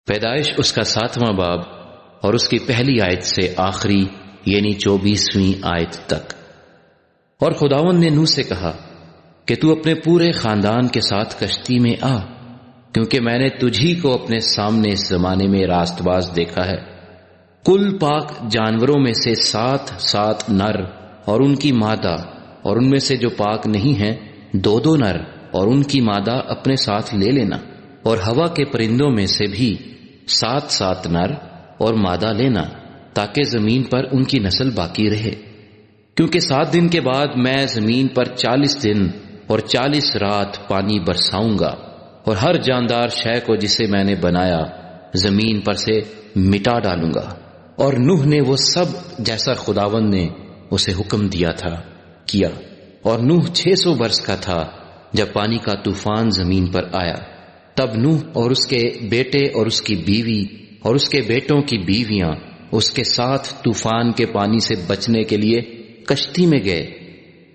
پیدائش اس کا 7واں باب اور اس کی پہلی آیت سے آخری یعنی 24ویں آیت تک۔ اور خداوند نے نوح سے کہا کہ تو اپنے پورے خاندان کے ساتھ کشتی میں آ، کیونکہ میں نے تجھی کو اپنے سامنے اس زمانے میں راست باز دیکھا ہے۔ کل پاک جانوروں میں سے 7 نر اور ان کی مادہ، اور ان میں سے جو پاک نہیں ہیں 2 نر اور ان کی مادہ اپنے ساتھ لے لینا، اور ہوا کے پرندوں میں سے بھی 7 نر اور مادہ لینا، تاکہ زمین پر ان کی نسل باقی رہے، کیونکہ 7 دن کے بعد میں زمین پر 40 دن اور 40 رات پانی برساؤں گا، اور ہر جاندار شے کو جسے میں نے بنایا زمین پر سے مٹا ڈالوں گا۔ اور نوح نے وہ سب جیسا خداوند نے اسے حکم دیا تھا کیا، اور نوح 600 برس کا تھا جب پانی کا طوفان زمین پر آیا۔ تب نوح اور اس کے بیٹے اور اس کی بیوی اور اس کے بیٹوں کی بیویاں اس کے ساتھ طوفان کے پانی سے بچنے کے لیے کشتی میں گئے،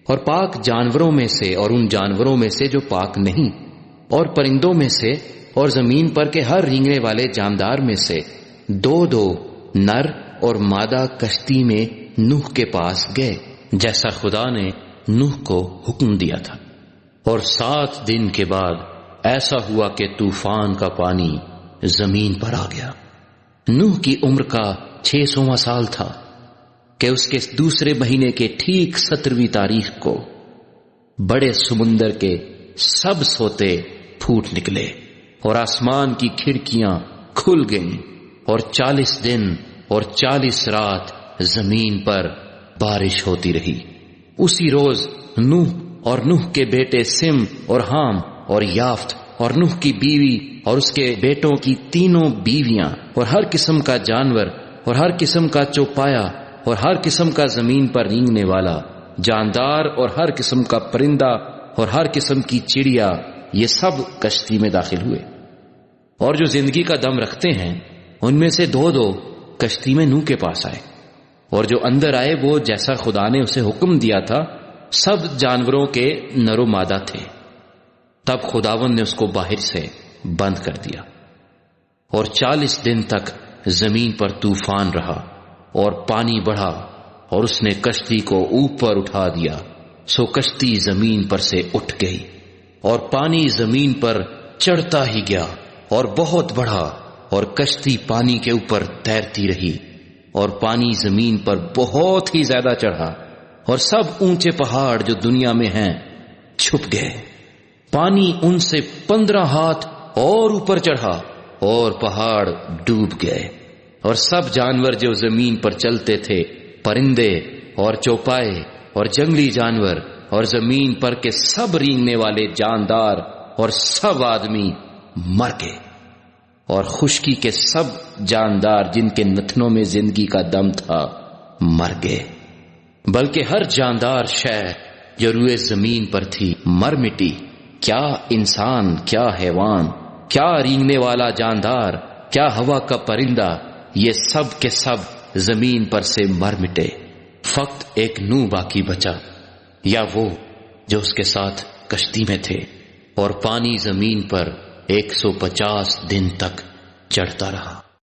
اور پاک جانوروں میں سے اور ان جانوروں میں سے جو پاک نہیں، اور پرندوں میں سے اور زمین پر کے ہر رینگنے والے جاندار میں سے 2 نر اور مادہ کشتی میں نوح کے پاس گئے، جیسا خدا نے نوح کو حکم دیا تھا۔ اور 7 دن کے بعد ایسا ہوا کہ طوفان کا پانی زمین پر آ گیا۔ نوح کی عمر کا 600واں سال تھا کہ اس کے دوسرے مہینے کے ٹھیک 17ویں تاریخ کو بڑے سمندر کے سب سوتے پھوٹ نکلے، اور آسمان کی کھڑکیاں کھل گئیں، اور 40 دن اور 40 رات زمین پر بارش ہوتی رہی۔ اسی روز نوح اور نوح کے بیٹے سم اور حام اور یافت اور نوح کی بیوی اور اس کے بیٹوں کی 3 بیویاں اور ہر قسم کا جانور اور ہر قسم کا چوپایا اور ہر قسم کا زمین پر رینگنے والا جاندار اور ہر قسم کا پرندہ اور ہر قسم کی چڑیا، یہ سب کشتی میں داخل ہوئے۔ اور جو زندگی کا دم رکھتے ہیں ان میں سے 2 کشتی میں نوح کے پاس آئے، اور جو اندر آئے وہ جیسا خدا نے اسے حکم دیا تھا سب جانوروں کے نر و مادہ تھے۔ تب خداوند نے اس کو باہر سے بند کر دیا، اور 40 دن تک زمین پر طوفان رہا، اور پانی بڑھا، اور اس نے کشتی کو اوپر اٹھا دیا، سو کشتی زمین پر سے اٹھ گئی، اور پانی زمین پر چڑھتا ہی گیا اور بہت بڑھا، اور کشتی پانی کے اوپر تیرتی رہی، اور پانی زمین پر بہت ہی زیادہ چڑھا، اور سب اونچے پہاڑ جو دنیا میں ہیں چھپ گئے۔ پانی ان سے 15 ہاتھ اور اوپر چڑھا، اور پہاڑ ڈوب گئے، اور سب جانور جو زمین پر چلتے تھے، پرندے اور چوپائے اور جنگلی جانور اور زمین پر کے سب رینگنے والے جاندار اور سب آدمی مر گئے، اور خشکی کے سب جاندار جن کے نتنوں میں زندگی کا دم تھا مر گئے، بلکہ ہر جاندار شے جو روئے زمین پر تھی مر مٹی، کیا انسان، کیا حیوان، کیا رینگنے والا جاندار، کیا ہوا کا پرندہ، یہ سب کے سب زمین پر سے مر مٹے، فقط ایک نوح باقی بچا، یا وہ جو اس کے ساتھ کشتی میں تھے، اور پانی زمین پر 150 دن تک چڑھتا رہا۔